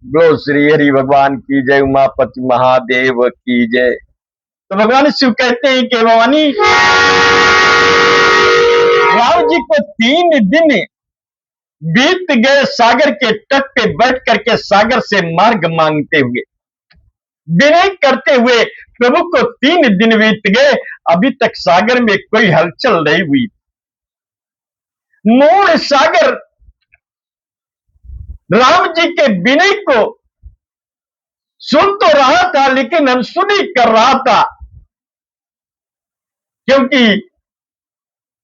बोलो श्री हरि भगवान की जय, उमापति महादेव की जय। तो भगवान शिव कहते हैं कि भवानी, राम जी को 3 दिन बीत गए सागर के तट पे बैठ करके सागर से मार्ग मांगते हुए, विनय करते हुए। प्रभु को 3 दिन बीत गए, अभी तक सागर में कोई हलचल नहीं हुई। मूल सागर राम जी के विनय को सुन तो रहा था, लेकिन अनसुनी कर रहा था, क्योंकि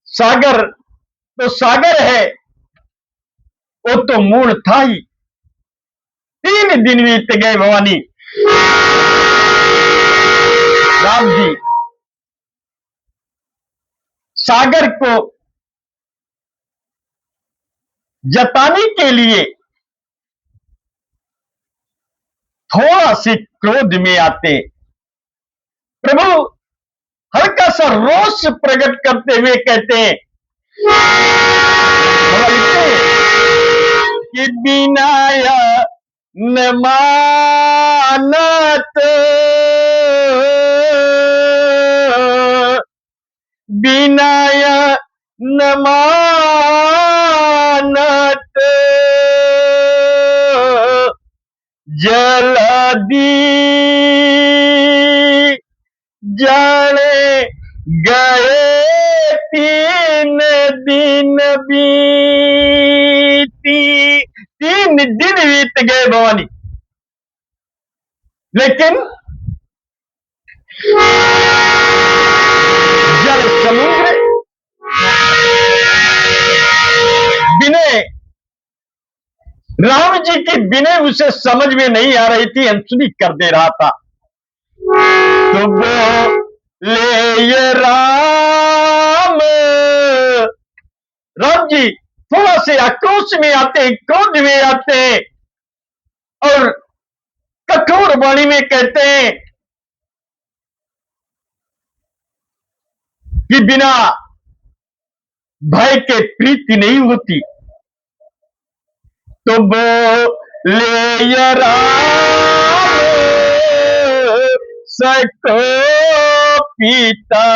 सागर तो सागर है, वो तो मूल था ही। 3 दिन बीत गए भवानी। राम जी सागर को जताने के लिए थोड़ा सी क्रोध में आते। प्रभु हल्का सा रोष प्रकट करते हुए कहते हैं कि बिनाया न मानत, बिनाया न मानत, जलदी जाने गए 3 दिन बीती। 3 दिन बीत गए भवानी, लेकिन जल समुद्र विनय, राम जी की विनय उसे समझ में नहीं आ रही थी, अनसुनी कर दे रहा था। तो बोले ये राम जी थोड़ा से आक्रोश में आते हैं, क्रोध में आते हैं और कठोर वाणी में कहते हैं कि बिना भय के प्रीति नहीं होती। तो बोले ये राम सको पीता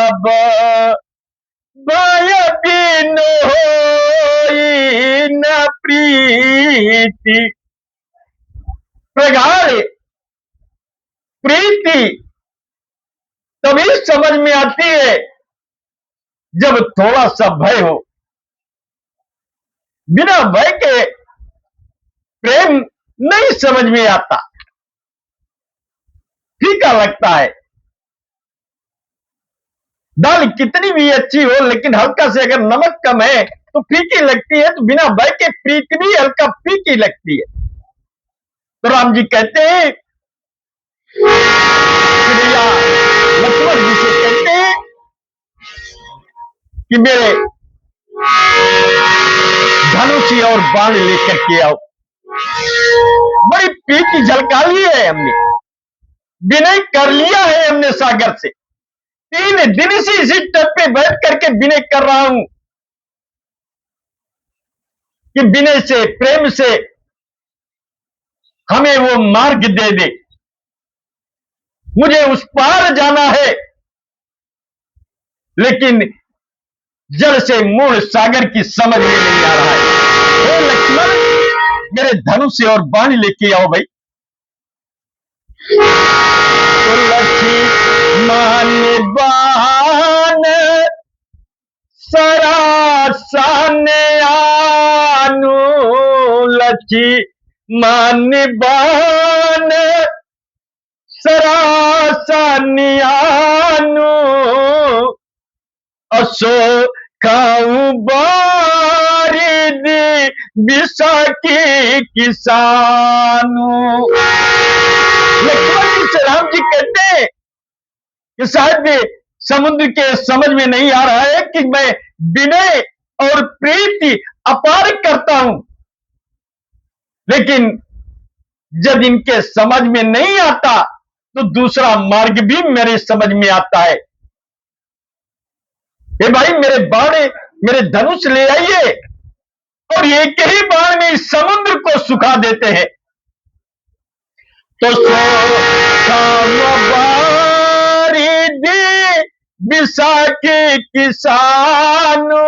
भय बिन होई न प्रीति। प्रगाढ़ प्रीति तभी समझ में आती है जब थोड़ा सा भय हो। बिना भय के प्रेम नहीं समझ में आता, फीका लगता है। दाल कितनी भी अच्छी हो, लेकिन हल्का से अगर नमक कम है तो फीकी लगती है। तो बिना भय के प्रीति भी हल्का फीकी लगती है। तो राम जी कहते हैं भैया लक्ष्मण जी से कहते हैं कि मेरे धनुष और बाण लेकर के आओ। बड़ी पीकी झलका ली है हमने, विनय कर लिया है हमने सागर से। 3 दिन से इसी तट पे बैठ करके विनय कर रहा हूं कि विनय से, प्रेम से हमें वो मार्ग दे दे, मुझे उस पार जाना है। लेकिन जल से मूल सागर की समझ में नहीं आ रहा है। हे लक्ष्मण, मेरे धनुष और बाण लेके आओ भाई। तो लक्ष्मण बाण सरासन आनु, लक्ष्मण बाण सरासन आनु, असो खाऊं बारिद विशाखी किसानू। लक्ष्मण जी से राम जी कहते हैं कि शायद समुद्र के समझ में नहीं आ रहा है कि मैं विनय और प्रीति अपार करता हूं, लेकिन जब इनके समझ में नहीं आता तो दूसरा मार्ग भी मेरे समझ में आता है। हे भाई, मेरे बाण, मेरे धनुष ले आइए और एक ही बाण में इस समुद्र को सुखा देते हैं। तो सो बारी दी विसाखी किसानों,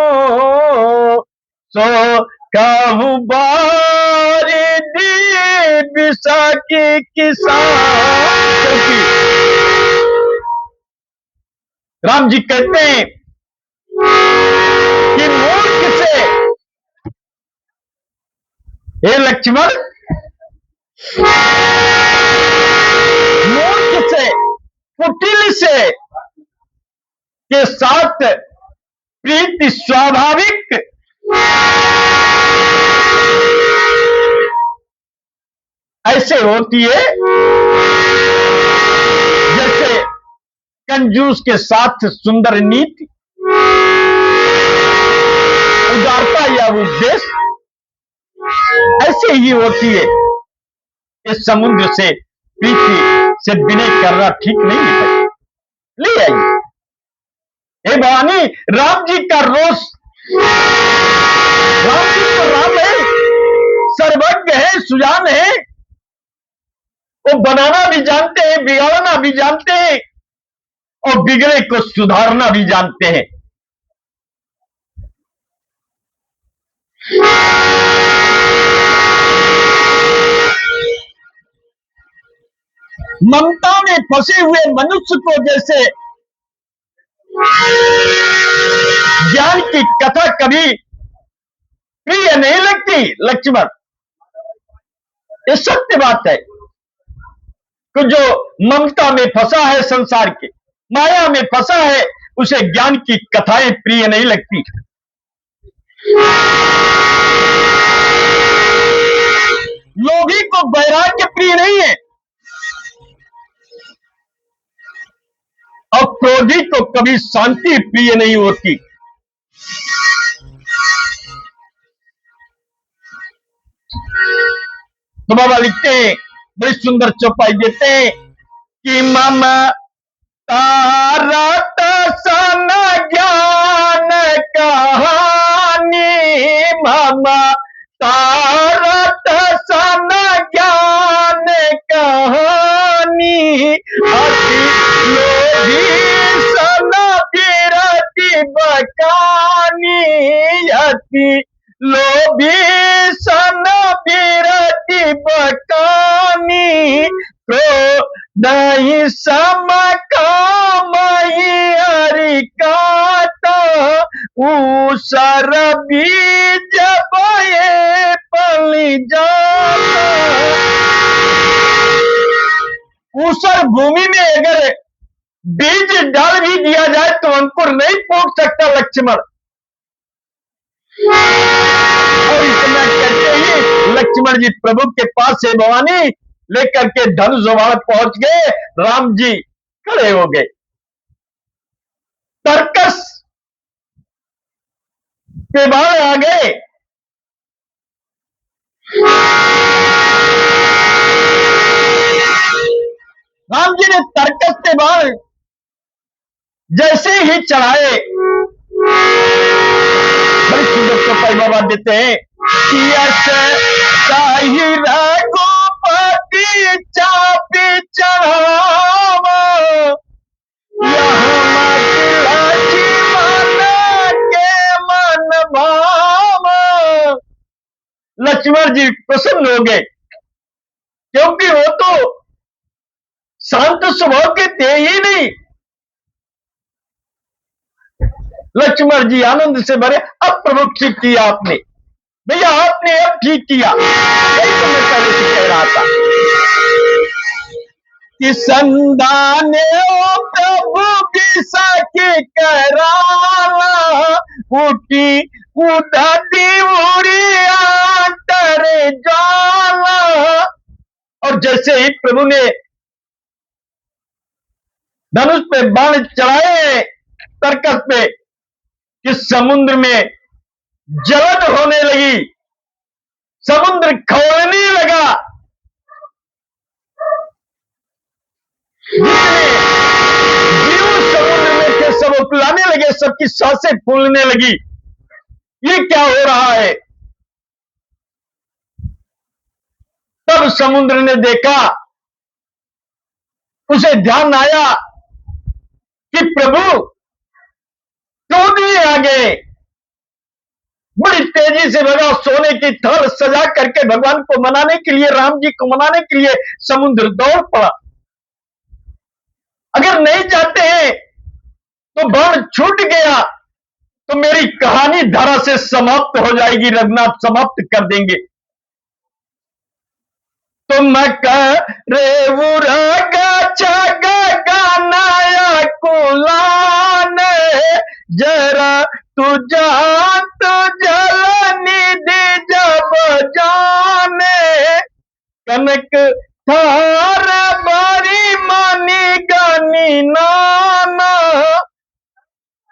सो बारी दी विसाखी किसान। क्योंकि राम जी कहते हैं कि मूर्ख से, हे लक्ष्मण, मूर्ख से, कुटिल से के साथ प्रीति स्वाभाविक ऐसे होती है जैसे कंजूस के साथ सुंदर नीति, उदारता या उद्देश्य ऐसे ही होती है। इस समुद्र से प्रीति से विनय करना ठीक नहीं है। ले आइए। हे भवानी, राम जी का रोष, राम जी तो राम है, सर्वज्ञ है, सुजान है, वो बनाना भी जानते हैं, बिगाड़ना भी जानते हैं और बिगड़े को सुधारना भी जानते हैं। ममता में फंसे हुए मनुष्य को जैसे ज्ञान की कथा कभी प्रिय नहीं लगती लक्ष्मण, ये सत्य बात है कि जो ममता में फंसा है, संसार के माया में फंसा है, उसे ज्ञान की कथाएं प्रिय नहीं लगती। लोभी को वैराग्य प्रिय नहीं है और क्रोधी को कभी शांति प्रिय नहीं होती। तो बाबा लिखते हैं, बड़ी सुंदर चौपाई देते हैं कि मामा तारा सन ज्ञान कहानी, मामा तारा सन ज्ञान कहानी, अति लोभी सन विरति बकानी, अति लोभी सन विरति बकानी, नहीं सम कामई अरिकाता, ऊसर बीज बये पली जाता। ऊसर भूमि में अगर बीज डाल भी दिया जाए तो अंकुर नहीं फूट सकता लक्ष्मण। और इतना करते ही लक्ष्मण जी प्रभु के पास से भवानी लेकर के धनुष बाण पहुंच गए। राम जी खड़े हो गए। तर्कस पे बाण आ गए। राम जी ने तर्कस पे बाण जैसे ही चढ़ाए, बड़ी सुंदर चौपाई बाबा देते हैं, यश शाही रघुपति चापी चढ़ावा, लक्ष्मण के मन भावा। लक्ष्मण जी प्रसन्न हो गए क्योंकि वो तो शांत स्वभाव के थे ही नहीं। लक्ष्मण जी आनंद से भरे, अब प्रभु ठीक किया आपने, भैया आपने अब ठीक किया। यही तो मैं पहले से कह रहा था कि संदाने ओ प्रभु विसाखी कराला, उठी उदाती उड़ी अंतर ज्वाला। और जैसे ही प्रभु ने धनुष पे बाण चढ़ाए तर्कस पे, कि समुद्र में जलन होने लगी, समुद्र खौलने लगा। जितने जीव समुद्र में थे सब उकलाने लगे, सबकी सांसें फूलने लगी। ये क्या हो रहा है? तब समुद्र ने देखा उसे ध्यान आया कि प्रभु क्रोध ही आ गए। बड़ी तेजी से भगा, सोने की थल सजा करके भगवान को मनाने के लिए, राम जी को मनाने के लिए समुद्र दौड़ पड़ा। अगर नहीं चाहते हैं तो बाण छूट गया तो मेरी कहानी धारा से समाप्त हो जाएगी, रघुनाथ समाप्त कर देंगे। तो मैं रे गानाया कुलान जरा तुझा तो जलनी दे जब जाने कनक थार बारी मानी गानी नाना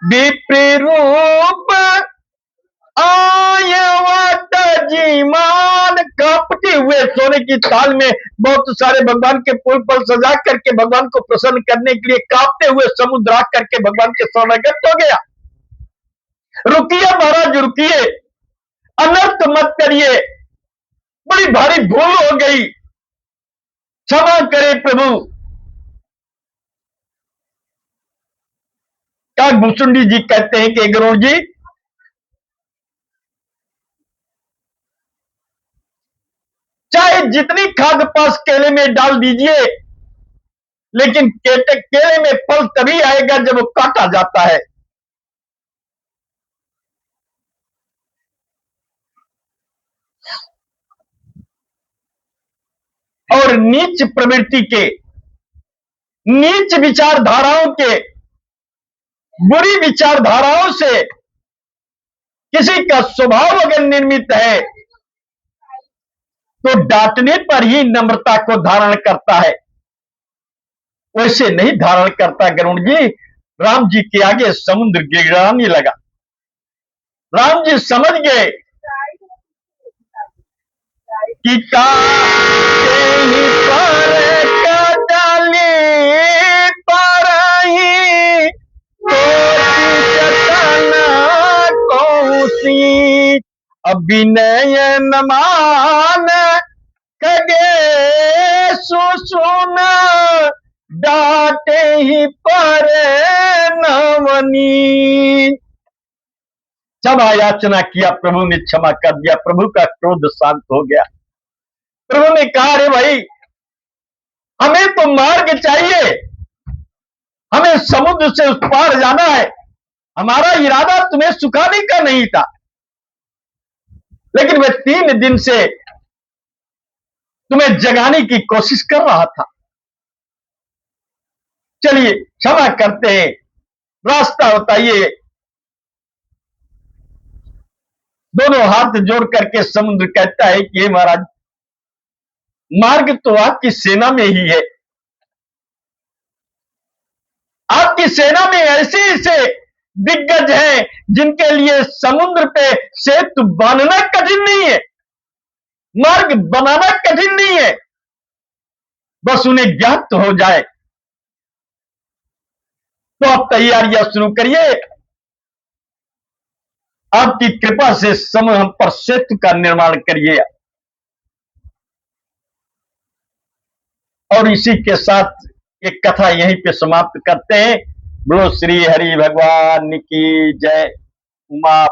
विप्ररूप आयवत जीमान। कांपते हुए सोने की थाल में बहुत सारे भगवान के फूल फल सजा करके भगवान को प्रसन्न करने के लिए कांपते हुए समुद्र आ करके भगवान के शरणागत हो गया। रुकिए महाराज, रुकिए, अनर्थ मत करिए, बड़ी भारी भूल हो गई, क्षमा करे प्रभु। काकभूषुंडी जी कहते हैं कि गुरु जी, चाहे जितनी खाद पास केले में डाल दीजिए, लेकिन केले में फल तभी आएगा जब वो काटा जाता है। और नीच प्रवृत्ति के, नीच विचारधाराओं के, बुरी विचारधाराओं से किसी का स्वभाव अगर निर्मित है तो डांटने पर ही नम्रता को धारण करता है, वैसे नहीं धारण करता। गरुड़ जी, राम जी के आगे समुद्र गिड़गिड़ाने लगा। राम जी समझ गए कि डाली पर ही कौसी अभिनय नमान कगे सुन डाटे ही पर नवनी। क्षमा याचना किया, प्रभु ने क्षमा कर दिया, प्रभु का क्रोध शांत हो गया। प्रभु ने कहा, अरे भाई, हमें तो मार्ग चाहिए, हमें समुद्र से उस पार जाना है, हमारा इरादा तुम्हें सुखाने का नहीं था, लेकिन मैं 3 दिन से तुम्हें जगाने की कोशिश कर रहा था। चलिए क्षमा करते हैं, रास्ता बताइए। दोनों हाथ जोड़ करके समुद्र कहता है कि महाराज, मार्ग तो आपकी सेना में ही है, आपकी सेना में ऐसे ऐसे दिग्गज हैं जिनके लिए समुद्र पे सेतु बांधना कठिन नहीं है, मार्ग बनाना कठिन नहीं है, बस उन्हें ज्ञात हो जाए। तो आप तैयारियां शुरू करिए, आपकी कृपा से समय हम पर सेतु का निर्माण करिए। और इसी के साथ एक कथा यहीं पे समाप्त करते हैं। बोलो श्री हरि भगवान की जय। उमा